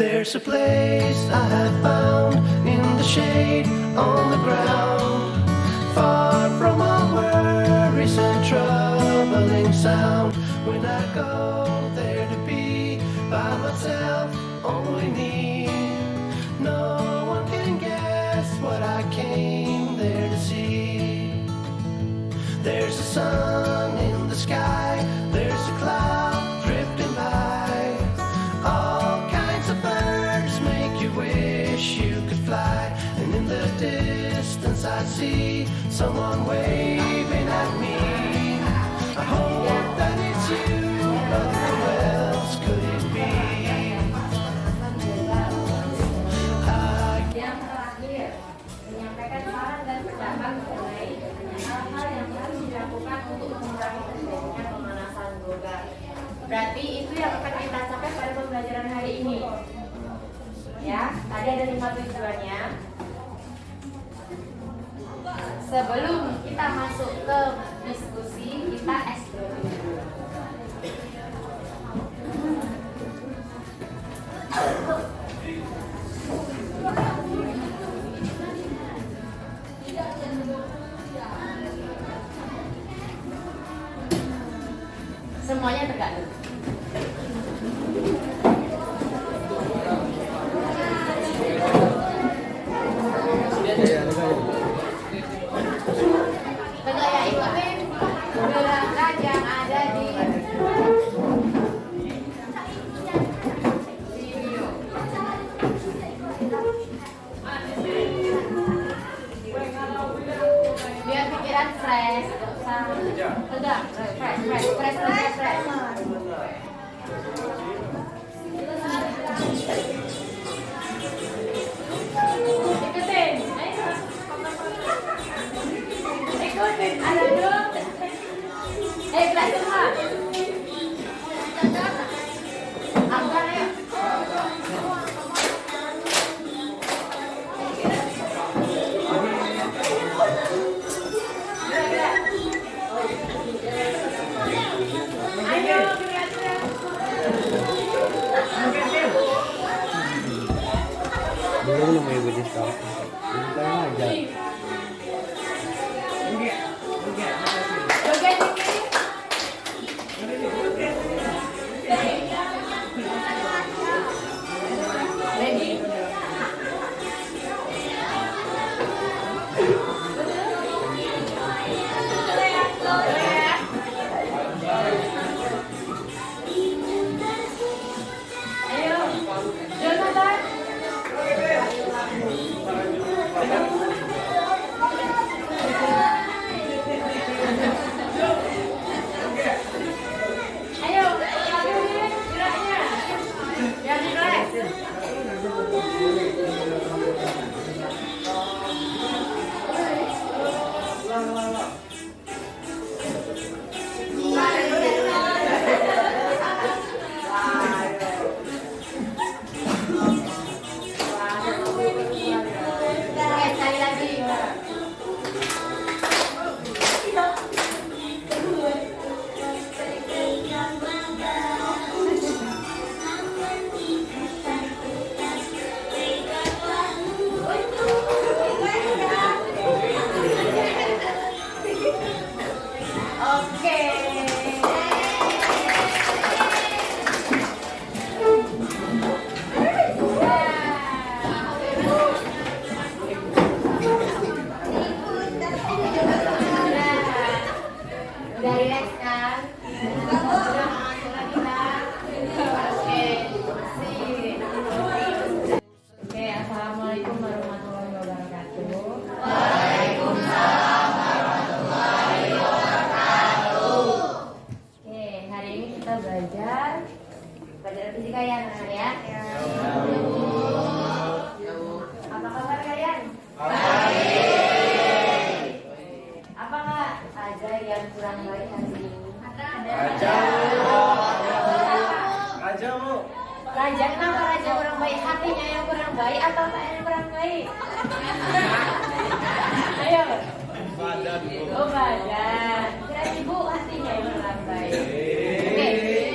There's a place I have found in the shade on the ground, far from all worries and troubling sound. When I go there to be by myself, only me, no one can guess what I came there to see. There's a sun in the sky, there's a cloud drifting by, all kinds of birds make you wish you could fly. And in the distance I see someone waving at me. I hope that it's you, but who else could it be? Yang terakhir, menyampaikan saran dan pendapat mengenai hal-hal yang harus dilakukan untuk mengurangi terjadinya pemanasan global. Berarti itu yang akan kita capai pada pembelajaran hari ini. Ya, tadi ada 5 tujuannya. Sebelum kita masuk ke diskusi, kita explore dulu. Semuanya tegak dulu. Tegak ya, ikutin gerakan yang ada di video. Biar pikiran fresh, gak usah tegak, fresh. Ikutin, ada dong. Gerak semua. Angkat ayo. Gerak. Ayo, gerak. Belum may budget ka. Hindi tayo aja. Joget tinggi. Ready? Ayo, Jonathan. Ayo, lakuin geraknya. Yang relax. Oke, sekali lagi. Oke. Udah relax kan? Udah masuk lagi kan? Oke, sip. Oke, assalamualaikum warahmatullahi wabarakatuh. Oke, hari ini kita belajar pelajaran fisika ya, anak-anak ya. Apa kabar kalian? Apakah ada yang kurang baik hari ini? Raja, Bu. Raja, kenapa Raja kurang baik? Hatinya yang kurang baik atau tak yang kurang baik? Ayo. Badan, Bu. Oh, badan. Kira ibu hatinya yang kurang baik. Oke,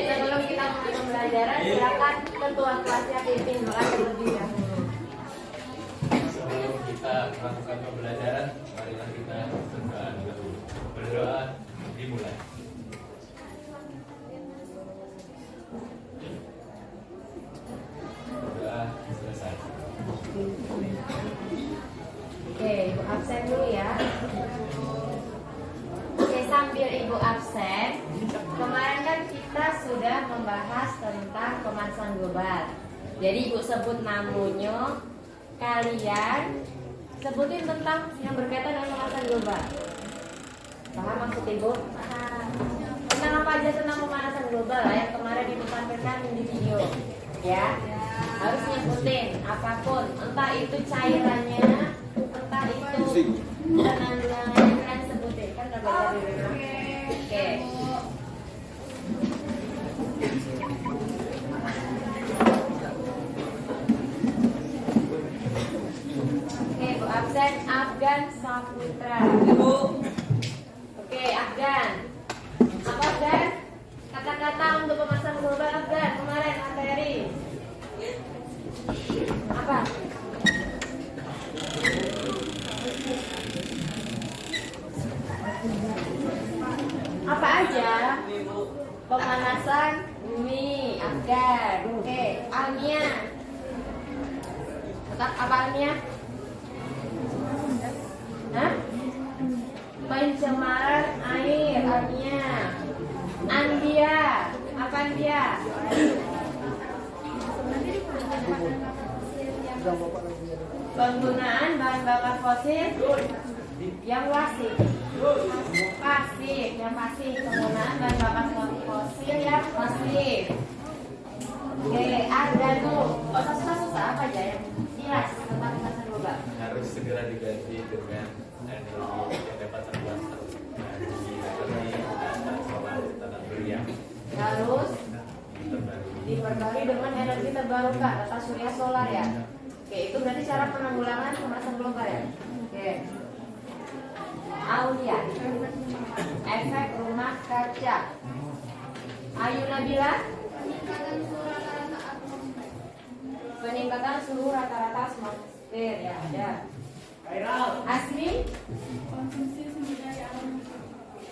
sebelum kita mulai pembelajaran, silakan ketua kelasnya pimpin doa terlebih dahulu. Sebelum kita melakukan pembelajaran, marilah kita berdoa dulu. Berdoa dimulai. Berdoa selesai. Oke, Ibu absen dulu ya. Oke, sambil Ibu absen, kemarin kan kita sudah membahas tentang pemanasan global. Jadi Ibu sebut namanya, kalian sebutin tentang yang berkaitan dengan pemanasan global. Paham maksud Ibu? Tentang apa aja tentang pemanasan global lah yang kemarin Ibu sampaikan di video. Ya, harus nyebutin apapun, entah itu cairannya, entah itu penanggulangannya, kalian sebutin kan udah belajar di rumah. Oke. Oke, Bu absen Afgan Saputra. Ibu. Oke, Afgan. Apa Afgan? Kata-kata untuk pemanasan global Afgan kemarin materi. Apa? Apa aja? Pemanasan bumi, Afgan. Oke, alamiah. Tetap apa alamiah? Hah? Pencemaran air, alamiah. Anbia, apa Anbia? Penggunaan bahan bakar fosil yang pasif. Yang pasif. Penggunaan bahan bakar fosil yang pasif. Oke, ada tuh. Oh, susah-susah apa aja yang jelas tentang pemanasan global? Harus segera diganti dengan energi yang dapat terbuat dari solar tanah surya. Harus Terbaru. diperbarui dengan energi terbarukan atau surya solar ya. Oke, itu berarti cara penanggulangan pemanasan global ya. Oke. Aulia, efek rumah kaca. Ayu Nabila, peningkatan suhu rata-rata atmosfer ya ada. Asmi,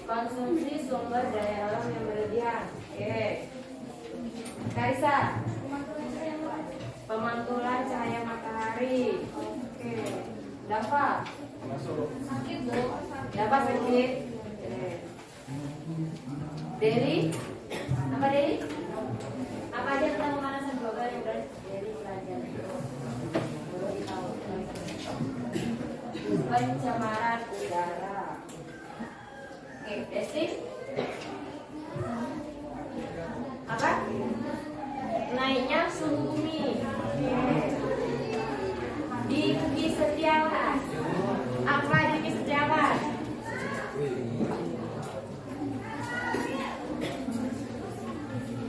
konsumsi sumber daya alam yang berlebihan. Oke. Karisa, pemantulan cahaya matahari. Oke. Dafa, sakit dong. Dafa sakit. Oke. Deli, apa Deli? Apa aja tentang pemanasan global yang udah Deli pelajari? Pencemaran udara. Oke, Desti. Apa? Naiknya suhu bumi. Diki Setiawan. Apa Diki Setiawan?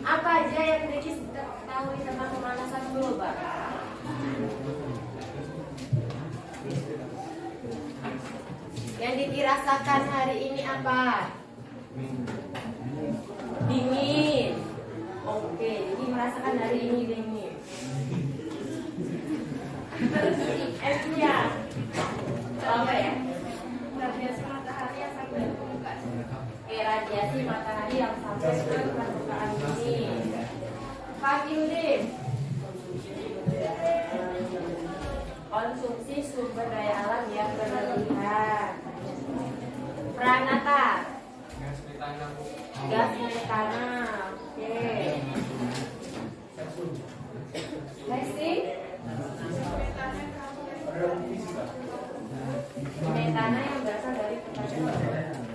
Apa aja yang Diki tahu tentang pemanasan global? Yang Diki rasakan hari ini apa? Dingin. Oke, jadi merasakan hari ini dingin. Terus F-nya apa ya? Radiasi matahari yang sampai ke permukaan. Oke, radiasi matahari yang sampai ke permukaan bumi. Fakirudin, konsumsi sumber daya alam yang berlebihan. Pranata, gas metana. Oke. Lesti, metana yang berasal dari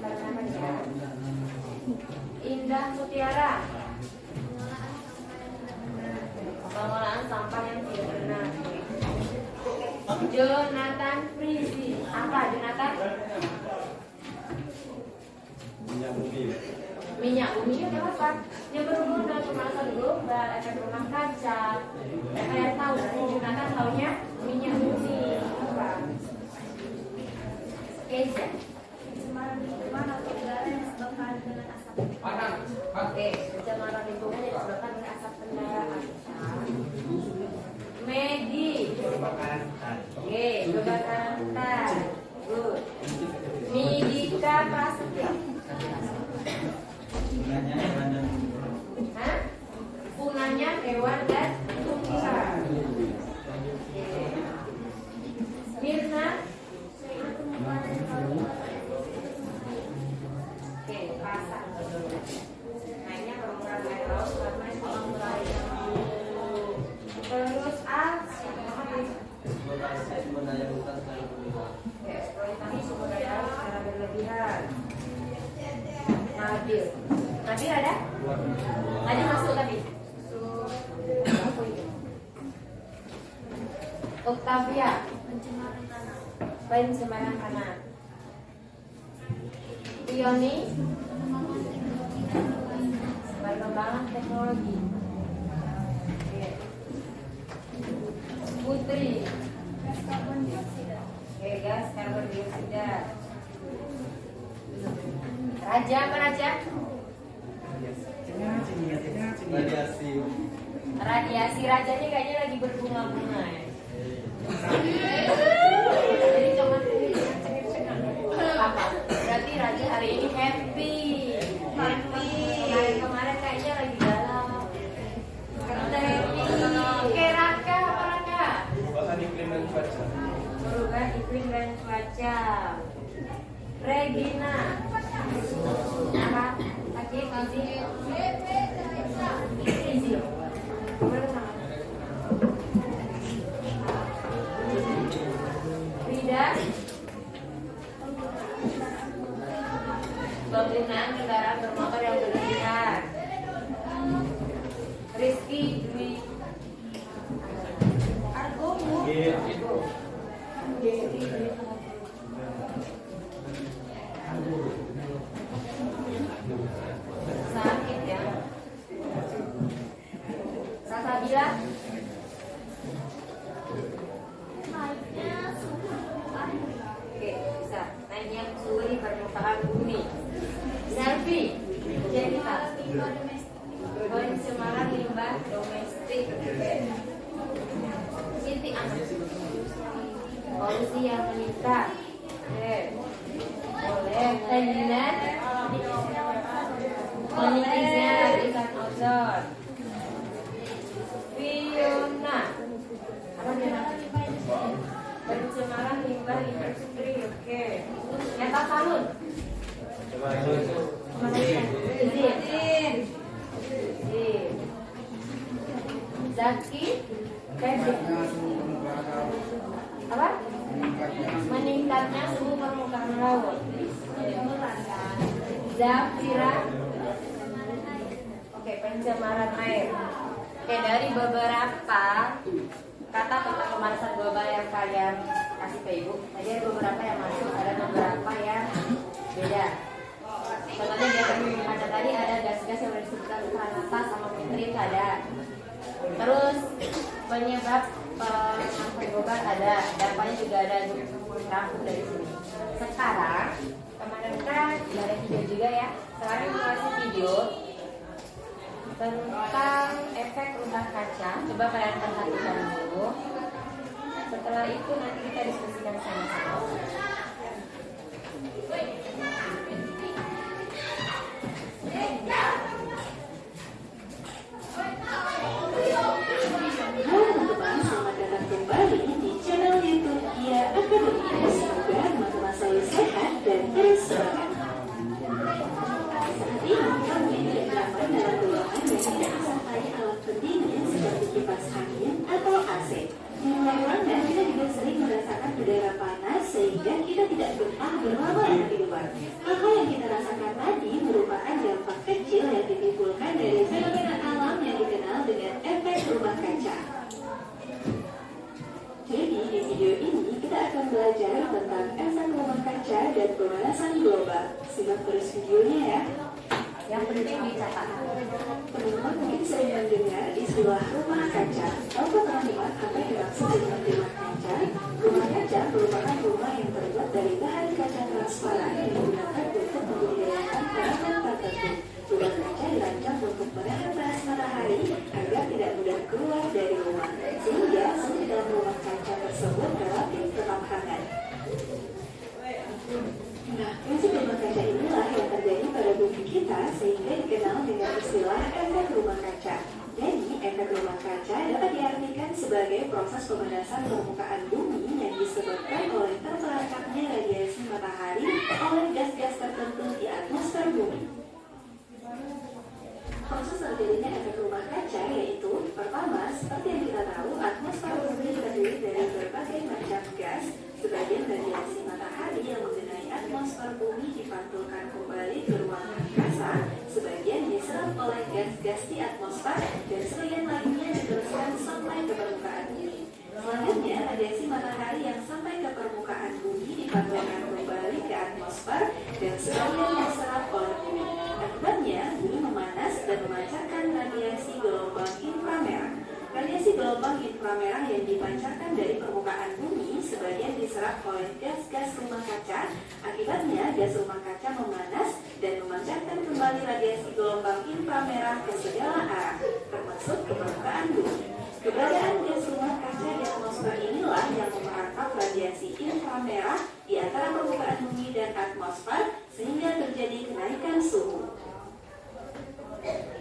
tanaman ya. Indah Mutiara, pengolahan sampah yang tidak benar. Jonathan Frizi, apa Jonathan? Minyak bumi itu apa? Yang berhubungan dengan pemanasan global, efek rumah kaca. Kalian tahu, Jonathan taunya minyak bumi. Apa? Keja. Pencemaran lingkungan atau udara yang disebabkan dengan asap. Oke, pencemaran lingkungan yang disebabkan dengan asap kendaraan. kebakaran hutan. Oke, kebakaran hutan. Good. Nidika Prasetya. Gunanya hewan dan Hah? Gunanya hewan dan tumbuhan. Mirna. Oke, pasang. Mainnya permukaan air laut karena kolam nelayan. Terus A. Sumber daya hutan selalu berlimpah. Oke, eksploitasi sumber daya alam secara berlebihan. Nabil. Nabil ada? Tadi masuk tadi. Octavia. Pencemaran tanah. Tioni. Perkembangan teknologi. Oke. Putri. Oke, gas karbon dioksida. Raja apa Raja? Radiasi. Radiasi. Raja ini kayaknya lagi berbunga-bunga ya. Jadi cuma apa? Berarti Raja hari ini happy. Kemarin kayaknya lagi galau. Kita happy. Oke, Raka apa Raka? perubahan iklim dan cuaca. Perubahan iklim dan cuaca. Regina. Apa? Lagi Gizi. Frida. Penggunaan kendaraan bermotor yang berlebihan. Rizky Dwi. Argomu. Sakit ya. Salsabila. Oke, bisa. Naiknya suhu di permukaan bumi. Selfie. Cerita. Pencemaran limbah domestik. Siti anak. Polusi yang meningkat. Oke. Boleh. Ferdinand. Menipisnya lapisan ozon. Fiona. Apa dia? Pencemaran limbah industri. Oke. Nyata Salun. Izin. Zaki. Kevin. Apa? Meningkatnya suhu permukaan laut. Zafira. Oke, pencemaran air. Oke, dari beberapa kata tentang pemanasan global yang kalian kasih ke ibu, tadi ada beberapa yang masuk, ada beberapa yang beda. Contohnya di atas kaca tadi ada gas-gas yang disebutkan ultraviolet sama metrin ada. Terus penyebab pemanasan global ada, dampaknya juga ada rangkum dari sini. Sekarang teman-teman ada video juga ya. Sekarang kita kasih video tentang efek rumah kaca. Coba kalian perhatikan dulu. Setelah itu nanti kita diskusikan sama-sama. Teman-teman, selamat datang kembali di channel YouTube Kia Akademia. Semoga teman-teman selalu sehat dan bersemangat. Saat ini kami tidak nyaman dalam ruangan dan tidak disertai alat pendingin seperti kipas angin atau AC. Di luar ruangan kita juga sering merasakan udara panas sehingga kita tidak betah berlama-lama di luar. Hal yang kita rasakan tadi merupakan dampak kecil yang ditimbulkan dari fenomena alam yang dikenal dengan efek rumah kaca. Jadi di video ini kita akan belajar tentang efek rumah kaca dan pemanasan global. Simak terus videonya ya. Yang penting dicatat. Teman-teman mungkin sering mendengar istilah rumah kaca. Tahukah teman-teman apa yang dimaksud dengan rumah kaca? Rumah kaca merupakan rumah yang terbuat dari bahan kaca transparan yang digunakan untuk membudidayakan tanaman tertentu. Rumah kaca dirancang untuk menahan panas matahari agar tidak mudah keluar dari rumah. Sehingga suhu dalam rumah kaca sehingga dikenal dengan istilah efek rumah kaca. Jadi, efek rumah kaca dapat diartikan sebagai proses pemanasan permukaan bumi yang disebabkan oleh terperangkapnya radiasi matahari oleh gas-gas tertentu di atmosfer bumi. Proses terjadinya efek rumah kaca yaitu, pertama, seperti yang kita tahu, atmosfer bumi terdiri dari berbagai macam gas. Sebagian radiasi matahari yang mengenai atmosfer bumi dipantulkan kembali ke ruang angkasa, sebagian diserap oleh gas-gas di atmosfer, dan sebagian lainnya diteruskan sampai ke permukaan bumi. Selanjutnya, radiasi matahari yang sampai ke permukaan bumi dipantulkan kembali ke atmosfer, dan sebagian diserap oleh bumi. Akibatnya, bumi memanas dan memancarkan radiasi gelombang inframerah. Radiasi gelombang inframerah yang dipancarkan dari permukaan bumi sebagian diserap oleh gas-gas rumah kaca. Akibatnya, gas rumah kaca memanas dan memancarkan kembali radiasi gelombang inframerah ke segala arah, termasuk ke permukaan bumi. Keberadaan gas rumah kaca di atmosfer inilah yang memerangkap radiasi inframerah di antara permukaan bumi dan atmosfer sehingga terjadi kenaikan suhu.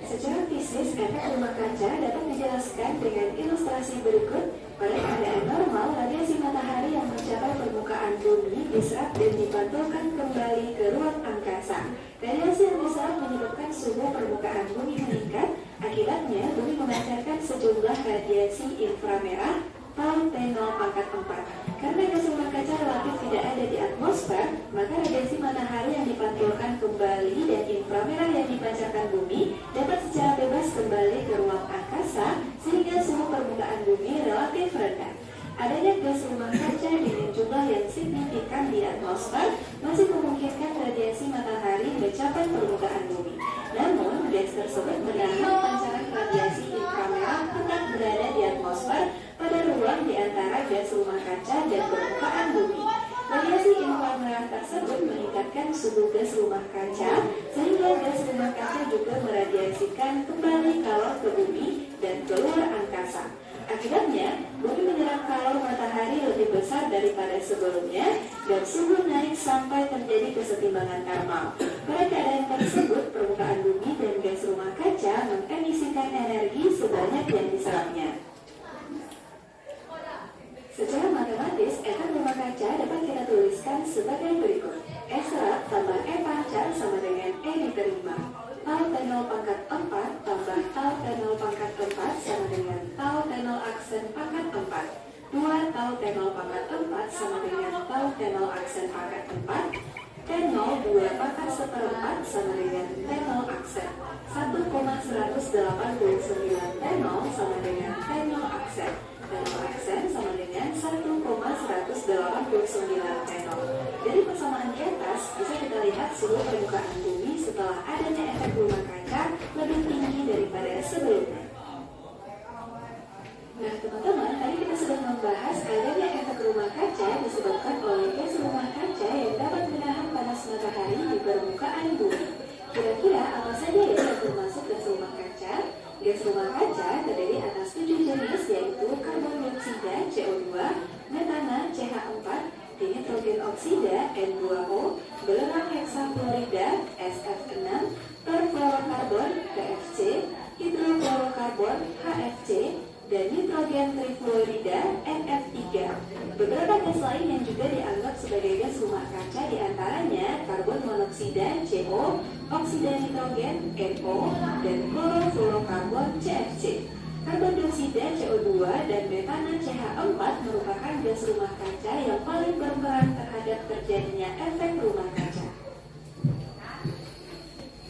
Secara fisik, efek rumah kaca dapat dijelaskan dengan ilustrasi berikut. Pada keadaan normal, radiasi matahari yang mencapai permukaan bumi diserap dan dipantulkan kembali ke ruang angkasa. Radiasi yang diserap menyebabkan suhu permukaan bumi meningkat. Akibatnya, bumi memancarkan sejumlah radiasi inframerah T0 pangkat 4. Karena gas rumah kaca relatif tidak ada di atmosfer, maka radiasi matahari yang dipantulkan kembali dan inframerah yang dipancarkan bumi dapat secara bebas kembali ke ruang angkasa sehingga suhu permukaan bumi relatif rendah. Adanya gas rumah kaca dengan jumlah yang signifikan di atmosfer masih memungkinkan radiasi matahari mencapai permukaan bumi. Namun, gas tersebut menahan pancaran radiasi inframerah tetap berada di atmosfer pada ruang di antara gas rumah kaca dan permukaan bumi. Radiasi inframerah tersebut meningkatkan suhu gas rumah kaca sehingga gas rumah kaca juga meradiasikan kembali kalor ke bumi dan keluar angkasa. Akibatnya, bumi menyerap kalor matahari lebih besar daripada sebelumnya dan suhu naik sampai terjadi kesetimbangan termal. Pada keadaan tersebut, permukaan bumi dan gas rumah kaca mengemisikan energi sebanyak yang diserapnya. Secara matematis, efek rumah kaca dapat kita tuliskan sebagai berikut. E serap tambah E pancar sama dengan E diterima. Tau T0 pangkat 4 tambah Tau T0 pangkat 4 sama dengan Tau T0 aksen pangkat 4. 2 Tau T0 pangkat 4 sama dengan Tau T0 aksen pangkat 4. T0 2 pangkat 1/4 sama dengan T0 aksen. 1,189 T0 sama dengan T0 aksen. T0 aksen sama dengan 1,189 T0. Dari persamaan di atas, bisa kita lihat suhu permukaan bumi setelah adanya efek rumah kaca lebih tinggi daripada sebelumnya. Nah teman-teman, tadi kita sudah membahas adanya efek rumah kaca disebabkan oleh gas rumah kaca yang dapat menahan panas matahari di permukaan bumi. Kira-kira apa saja yang termasuk gas rumah kaca? Gas rumah kaca terdiri atas 7 jenis yaitu karbon dioksida CO2, metana CH4, dinitrogen oksida N2O, belerang heksafluorida SF6, perfluorokarbon PFC, hidrofluorokarbon HFC, dan nitrogen trifluorida NF3. Beberapa gas lain yang juga dianggap sebagai gas rumah kaca diantaranya karbon monoksida CO, oksida nitrogen NO, dan klorofluorokarbon CFC. Karbon dioksida CO2 dan metana CH4 merupakan gas rumah kaca yang paling berperan terhadap terjadinya efek rumah kaca.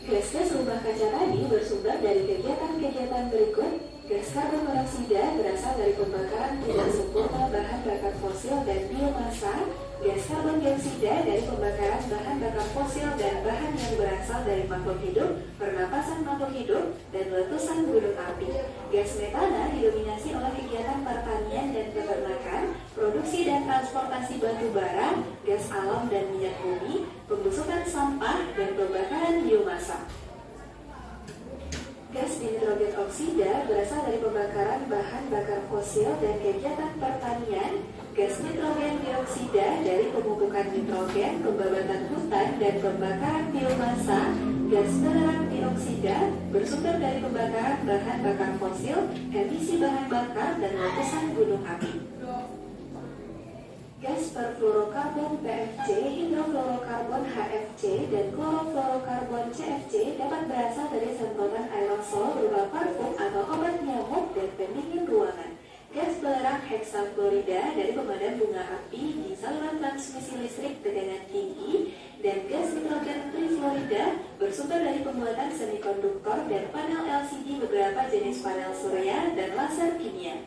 Gas-gas rumah kaca tadi bersumber dari kegiatan-kegiatan berikut. Gas karbon monoksida berasal dari pembakaran tidak sempurna bahan bakar fosil dan biomasa. Gas karbon dioksida dari pembakaran bahan bakar fosil dan bahan yang berasal dari makhluk hidup, pernapasan makhluk hidup, dan letusan gunung api. Gas metana didominasi oleh kegiatan pertanian dan peternakan, produksi dan transportasi batu bara, gas alam dan minyak bumi, pembusukan sampah, dan pembakaran biomasa. Gas nitrogen oksida berasal dari pembakaran bahan bakar fosil dan kegiatan pertanian. Gas nitrogen dioksida dari pemupukan nitrogen, pembabatan hutan, dan pembakaran biomasa. Gas penerang dioksida bersumber dari pembakaran bahan bakar fosil, emisi bahan bakar, dan letusan gunung api. Gas perfluorokarbon PFC, hidrofluorokarbon HFC, dan klorofluorokarbon CFC dapat berasal dari semprotan aerosol berupa parfum atau obat nyamuk dan pendingin ruangan. Gas pelerang hexafluorida dari pemadam bunga api di saluran transmisi listrik tegangan tinggi, dan gas nitrogen trifluorida bersumber dari pembuatan semikonduktor dan panel LCD beberapa jenis panel surya dan laser kimia.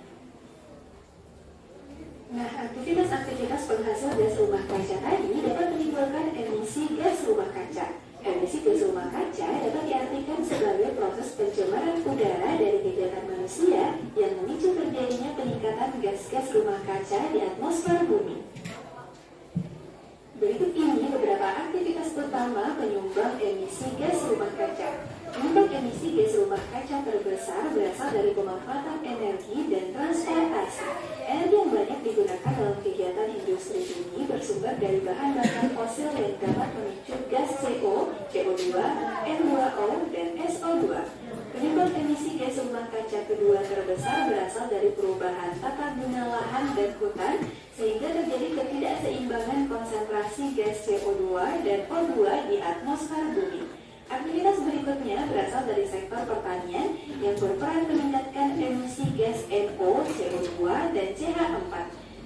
Nah, aktivitas penghasil gas rumah kaca tadi dapat menimbulkan emisi gas rumah kaca. Emisi gas rumah kaca dapat diartikan sebagai proses pencemaran udara dari kegiatan manusia yang memicu terjadinya peningkatan gas-gas rumah kaca di atmosfer bumi. Berikut ini beberapa aktivitas utama penyumbang emisi gas rumah kaca. Penyumbang emisi gas rumah kaca terbesar berasal dari pemanfaatan energi dan transportasi. Energi yang banyak digunakan dalam kegiatan industri ini bersumber dari bahan bakar fosil yang dapat memicu gas CO, CO2, N2O, dan SO2. Penyumbang emisi gas rumah kaca kedua terbesar berasal dari perubahan tata guna lahan dan hutan, sehingga terjadi ketidakseimbangan konsentrasi gas CO2 dan O2 di atmosfer bumi. Aktivitas berikutnya berasal dari sektor pertanian yang berperan meningkatkan emisi gas NO, CO2, dan CH4.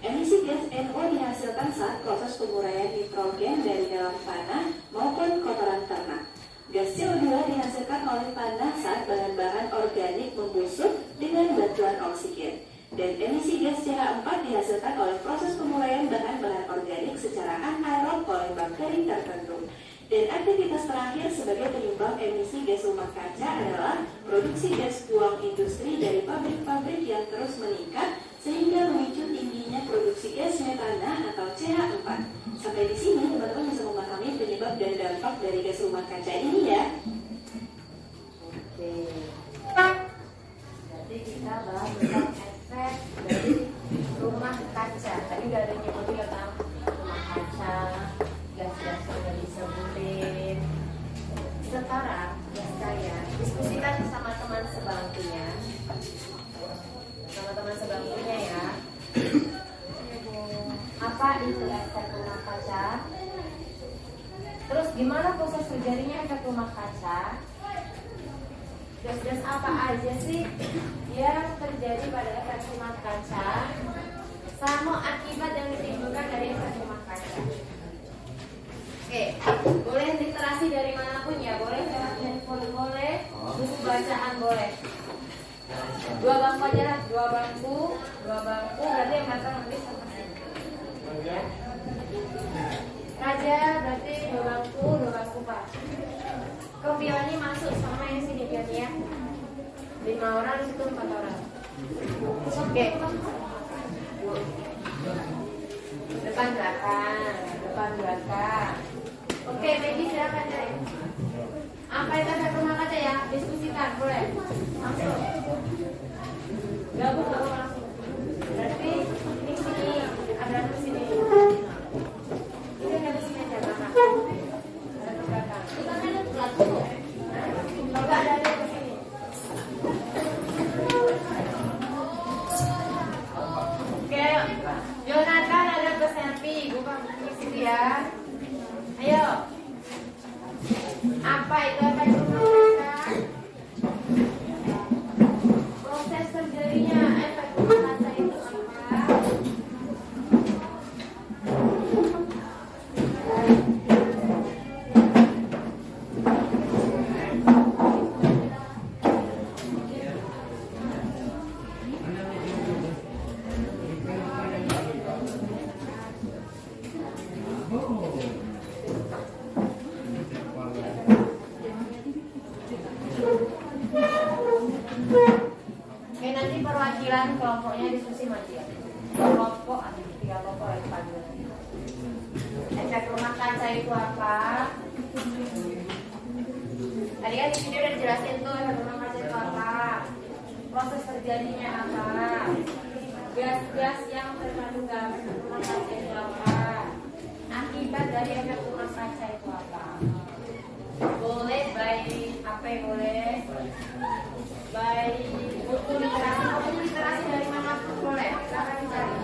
Emisi gas NO dihasilkan saat proses penguraian nitrogen dari dalam tanah maupun kotoran ternak. Gas CO2 dihasilkan oleh tanah saat bahan-bahan organik membusuk dengan bantuan oksigen. Dan emisi gas CH4 dihasilkan oleh proses penguraian bahan-bahan organik secara anaerob oleh bakteri tertentu. Dan aktivitas terakhir sebagai penyumbang emisi gas rumah kaca adalah produksi gas buang industri dari pabrik-pabrik yang terus meningkat sehingga memicu tingginya produksi gas metana atau CH4. Sampai di sini teman-teman bisa memahami penyebab dan dampak dari gas rumah kaca ini ya. Oke. Jadi kita bahas tentang efek dari rumah kaca. Tadi udah ada nyebutin tentang rumah kaca, gas-gas yang udah disebutin. Sekarang ya saya diskusikan sama teman sebangkunya. Teman-teman sebangkunya ya. Apa itu efek rumah kaca? Terus gimana proses terjadinya efek rumah kaca? Gas-gas apa aja sih yang terjadi pada efek rumah kaca? Sama akibat yang ditimbulkan dari efek rumah kaca. Oke, boleh literasi dari manapun ya, boleh lewat handphone boleh, buku bacaan boleh. Dua bangku aja lah, dua bangku berarti yang datang nanti sama sini. Ya. Raja berarti dua bangku Pak. Kok Pioni masuk sama yang sini Pioni ya? 5 orang di situ 4 orang. Oke. Depan belakang. Oke, Maggie silakan cari. Apa itu efek rumah kaca ya? Diskusikan boleh. Langsung. Gabung langsung. Berarti ini sini ada di sini. Ini ada di sini aja belakang. Ada di belakang. Kita kan ada belakang. Enggak ada di sini. Oke, Jonathan ada ke selfie, bukan di situ ya. Ayo. Apa itu efek rumah kaca? Proses terjadinya efek rumah kaca itu apa? Oke, nanti perwakilan kelompoknya diskusi mati ya. Kelompok ada 3 kelompok lagi panggil. Efek rumah kaca itu apa? Tadi kan di video udah dijelasin tuh efek rumah kaca itu terjadinya apa? Gas-gas yang terkandung dalam rumah kaca itu apa? Akibat dari efek rumah kaca itu apa? Boleh by apa yang boleh? By buku literasi dari manapun boleh. Silakan dicari.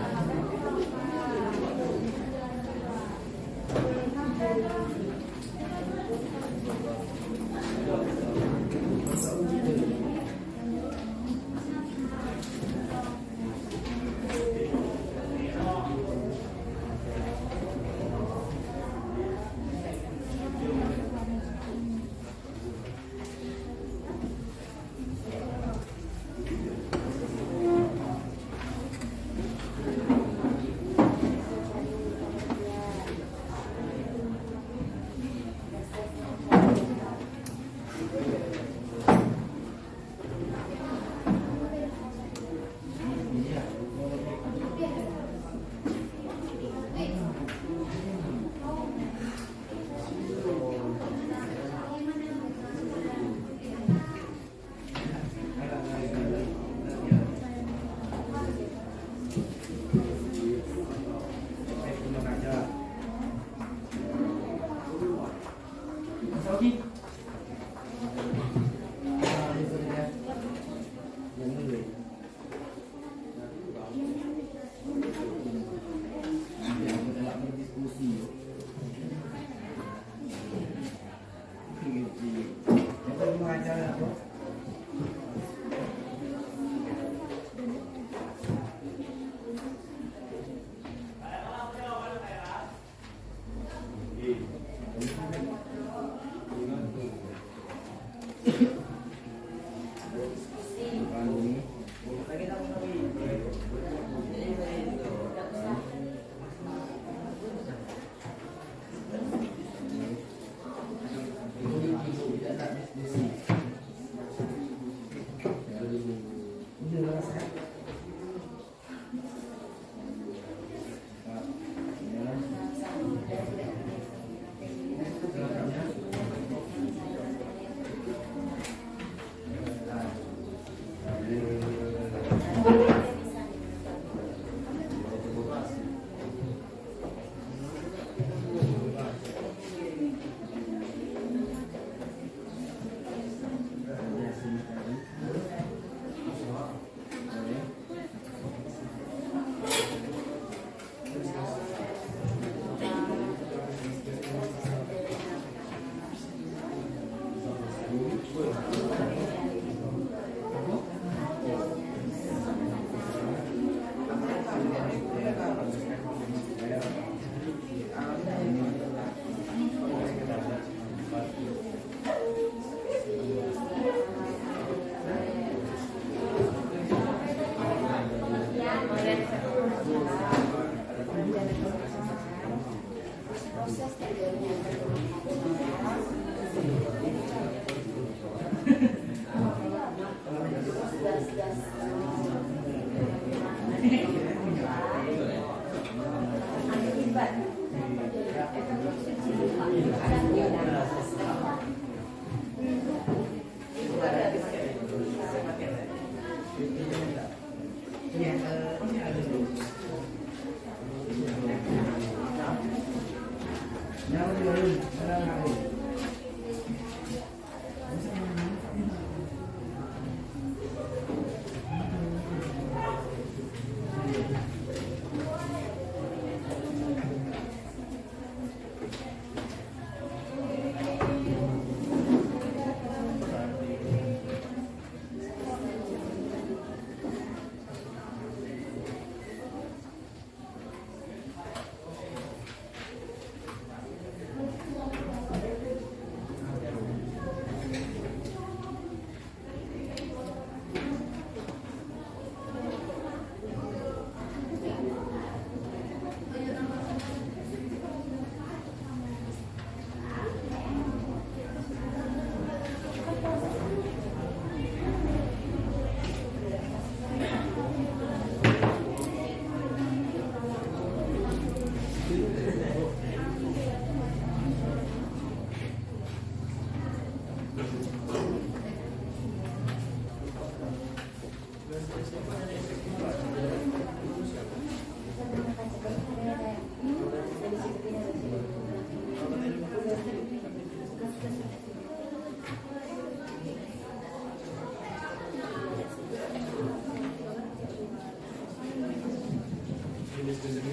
Sudah?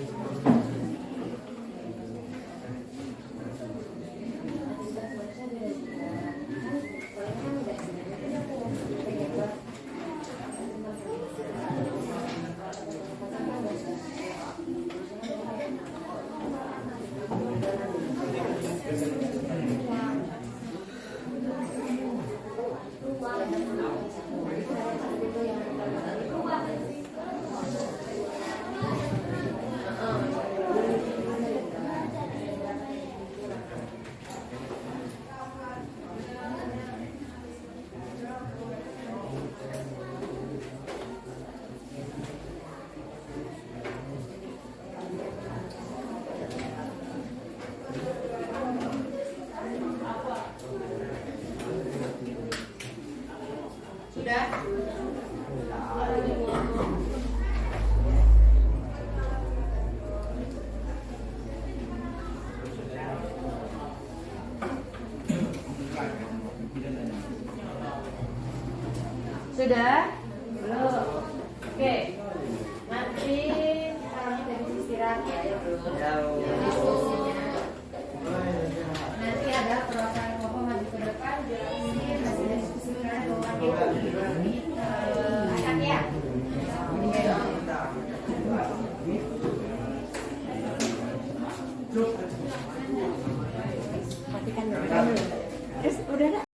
Sudah? Belum. Oke. Nanti sekarang kita istirahat ya, Bro. Nanti ada perwakilan kelompok maju ke depan, jelasin hasil diskusi kalian bahwa kita akan ya. Matikan dulu. Terus udah dah.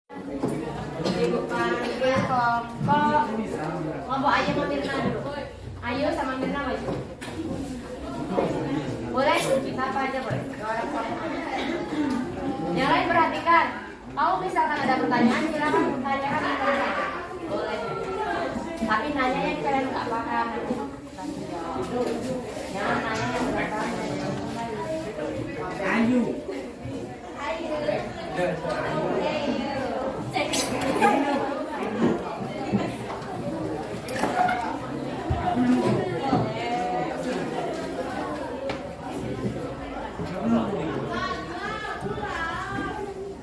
Ibu panggil kelompok Ayu sama Mirna dulu. Ayu sama Mirna maju. Boleh? Kita apa aja boleh? Yang lain perhatikan. Kalau misalkan ada pertanyaan, silakan bertanyakan. Boleh. Tapi nanya yang kalian nggak paham. Jangan nanya yang nggak paham. Ayu.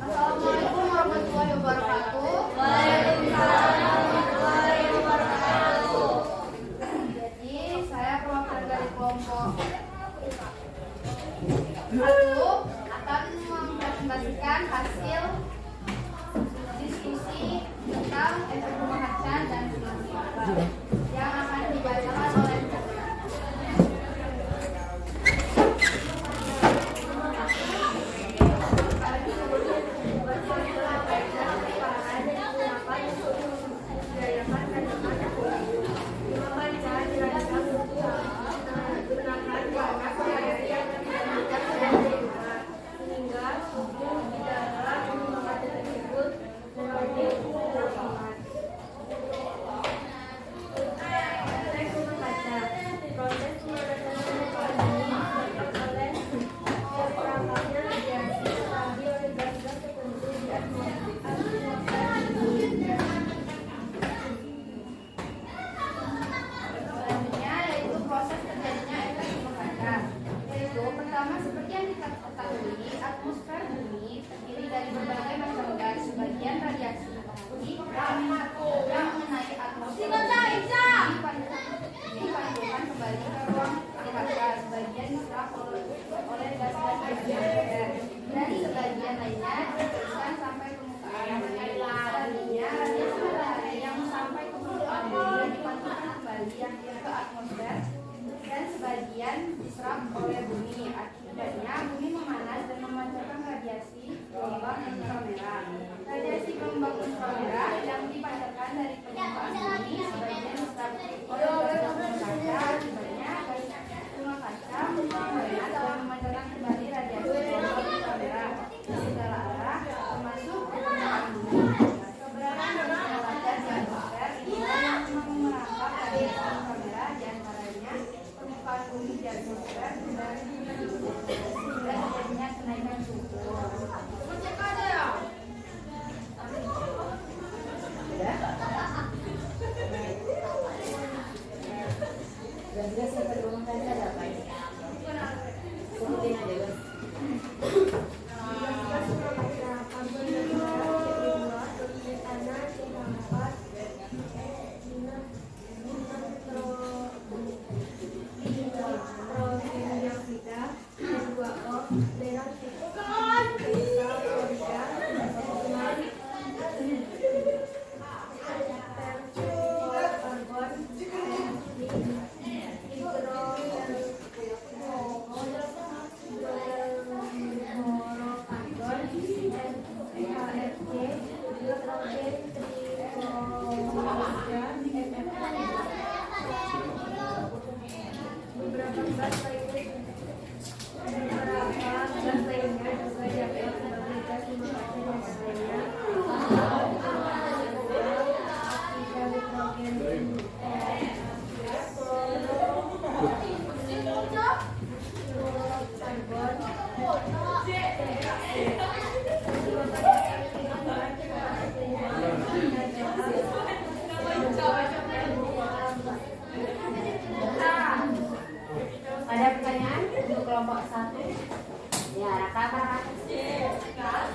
Assalamualaikum warahmatullahi wabarakatuh. Waalaikumsalam warahmatullahi wabarakatuh. Jadi saya perwakilan dari kelompok 1 akan mempresentasikan hasil diskusi tentang efek rumah kaca dan dinamika yang akan dibacakan oleh diserap oleh bumi. Akibatnya bumi memanas dan memancarkan radiasi gelombang inframerah. Radiasi gelombang inframerah yang dipancarkan dari permukaan bumi sebagian diserap oleh gas kaca. Akibatnya gas rumah kaca memanas dan memancarkan kembali radiasi gelombang inframerah ke segala arah, termasuk permukaan bumi. Keberadaan beberapa gas di atmosfer ini merangkap radiasi inframerah di antaranya permukaan bumi dan atmosfer dan sehingga terjadinya kenaikan suhu. Dan juga sampai rumah kaca ada apa ini? Sebutin aja guys. Ada pertanyaan untuk kelompok 1? Ya, Raka.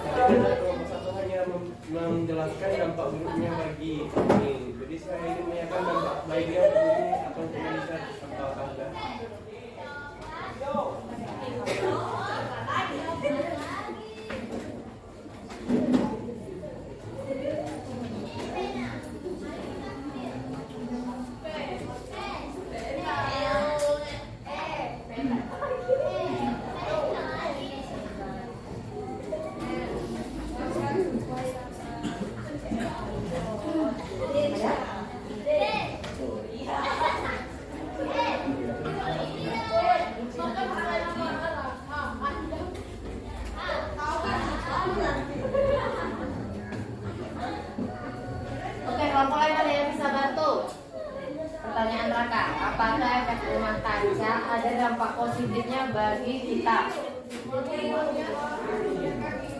Kelompok satu hanya menjelaskan dampak buruknya bagi ini. Jadi saya ingin menanyakan dampak baiknya begini akan kita bisa apakah enggak? Oke, kelompok lain ada yang bisa bantu? Pertanyaan Raka, apakah efek rumah kaca ada dampak positifnya bagi kita?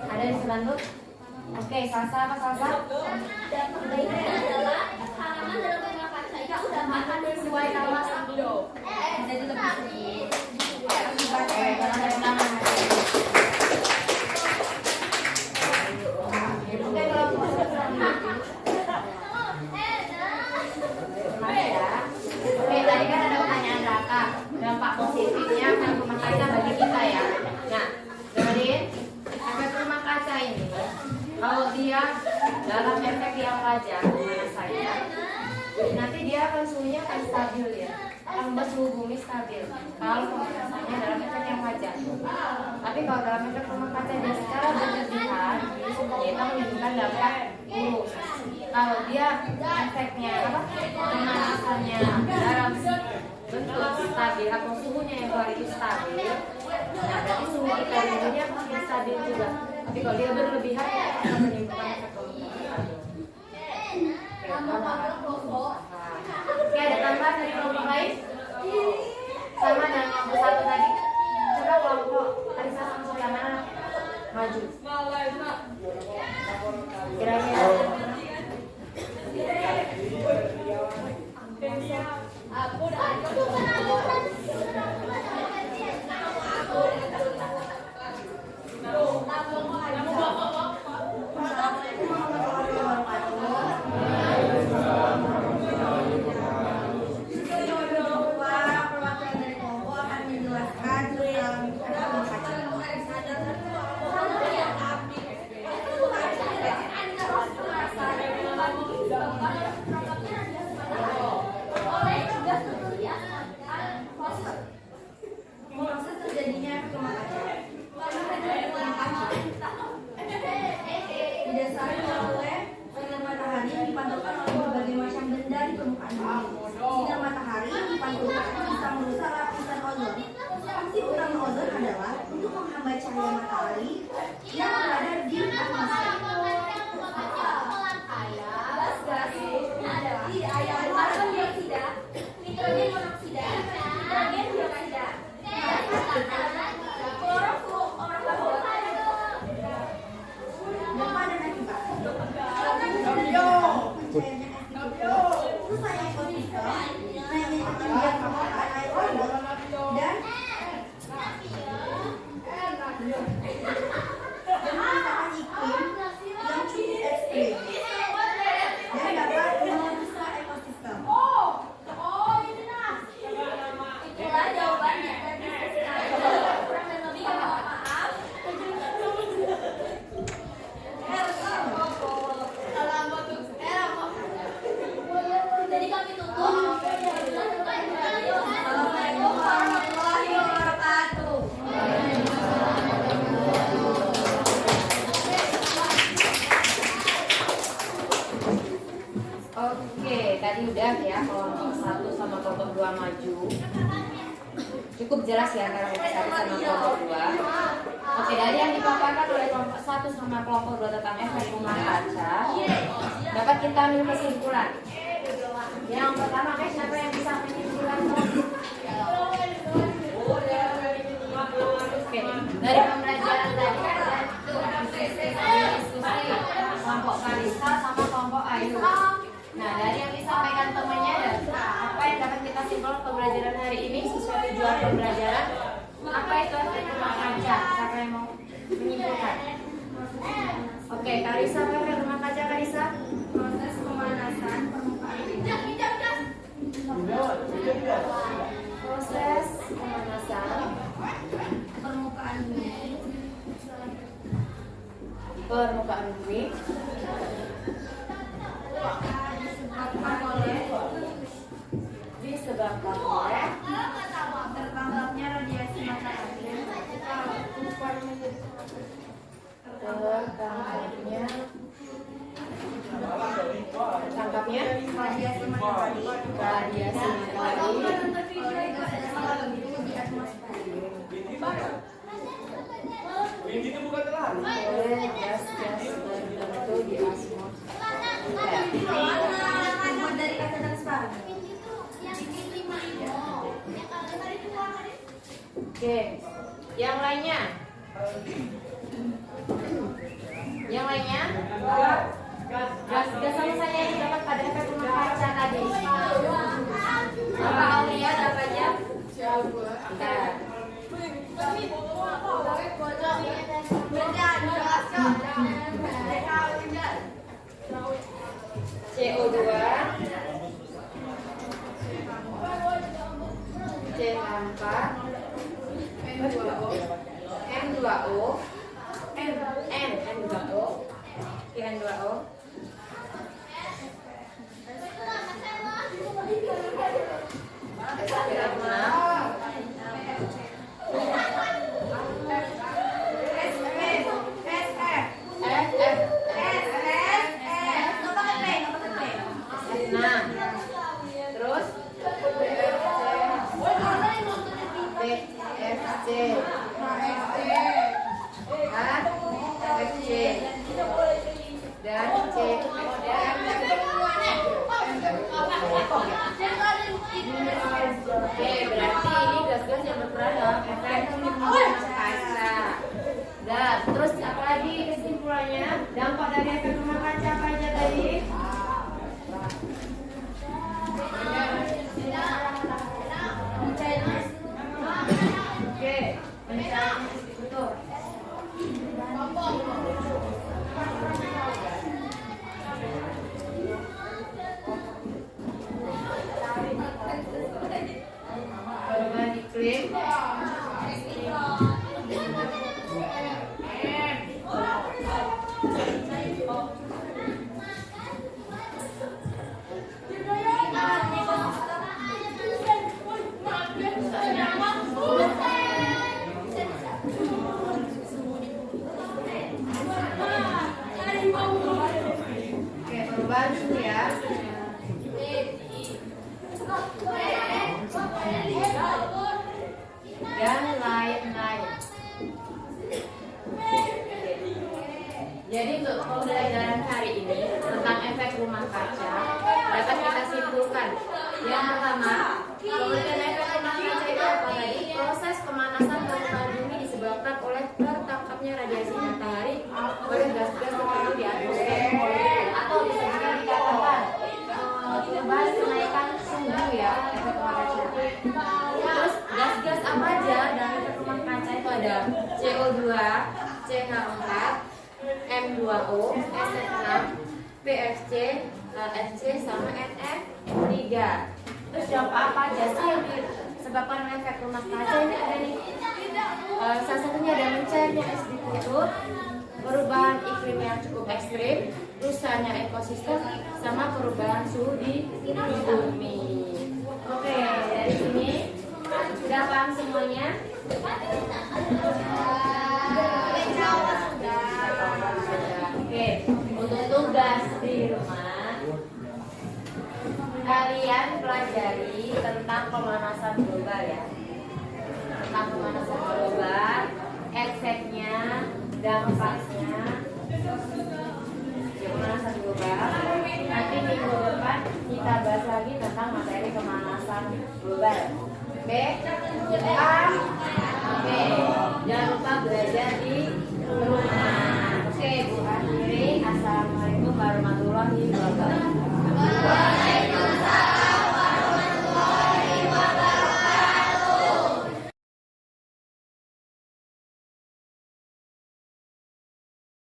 Ada yang bisa bantu? Oke, Salsa apa Salsa? Dampak baiknya adalah halaman dalam rumah kaca itu udah makan sesuai kawasan dulu. Jadi lebih sedikit. Oke, jangan ada tangan. Oke, kelompok selanjutnya. Oke, tadi kan ada pertanyaan Raka, dampak positifnya efek rumah kaca bagi kita ya. Nah, dengerin, efek rumah kaca ini, kalau dia dalam efek yang wajar, mana saja, nanti dia akan suhunya akan stabil ya, akan membuat suhu bumi stabil. Kalau pemanasannya dalam efek yang wajar. Tapi kalau dalam efek rumah kaca dia secara berlebihan, suhunya itu menimbulkan dampak buruk. Kalau dia efeknya apa? Pemanasannya dalam bentuk stabil atau suhunya yang keluar itu stabil, nah berarti suhu kita di dunia makin stabil juga. Tapi kalau dia berlebihan, akan menimbulkan efek stabil. Oke, ada tambahan dari kelompok lain? Sama dengan kelompok 1 tadi. Coba kelompok Arisa sama Surya mana maju? Kira-kira Cukup jelas ya kalau sama kelompok 2. Oke, dari yang dipaparkan oleh kelompok 1 sama kelompok 2 tentang efek rumah kaca, dapat kita ambil kesimpulan. Yang pertama, siapa yang bisa menyimpulkan? Oke, dari pembelajaran tadi ada diskusi kelompok Karisa sama kelompok Ayu. Nah, dari yang disampaikan temannya dan apa yang dapat kita simpulkan pembelajaran hari ini sesuai tujuan pembelajaran, apa itu efek rumah kaca? Siapa yang mau menyimpulkan? Oke, Karisa, apa efek rumah kaca, Karisa? Proses pemanasan permukaan Proses pemanasan permukaan bumi disebabkan oleh tertangkapnya radiasi matahari tangkapnya radiasi matahari radiasi matahari di atmosfer. Ini bukan telan. oleh gas-gas tertentu di atmosfer. Terbuat dari kaca transparan. Oke, yang lainnya? Yang lainnya? Gas-gas sama saya yang dapat pada efek rumah kaca tadi. Bapak Aulia apa aja? Bentar. CO2, C4, N2O, N2O, N2O, Nah, terus TFC, HFC, dan Oke, berarti ini gas-gas yang berperan dalam efek rumah kaca. Dan terus apa lagi kesimpulannya? Dampak dari efek rumah kaca apa aja tadi? Oke, betul. Perubahan iklim. Oke, perubahan suhu ya. Dan lain-lain. Jadi untuk pembelajaran hari ini tentang efek rumah kaca dapat kita simpulkan. Yang pertama, pengertian efek rumah kaca itu apa tadi? Proses pemanasan permukaan bumi disebabkan oleh tertangkapnya radiasi matahari oleh gas-gas tertentu di atmosfer, atau bisa juga dikatakan perubahan kenaikan suhu ya efek rumah kaca. Terus gas-gas apa aja dari efek rumah kaca itu ada CO2, CH4, M2O, SF6, PFC, LFC, sama NF3. Terus dampak apa aja sih yang disebabkan oleh efek rumah kaca ini ada nih? Salah satunya ada mencairnya es di kutub, perubahan iklim yang cukup ekstrim, rusaknya ekosistem, sama perubahan suhu di bumi. Oke, dari sini sudah paham semuanya? Oke, untuk tugas di rumah kalian pelajari tentang pemanasan global ya. Jangan lupa belajar di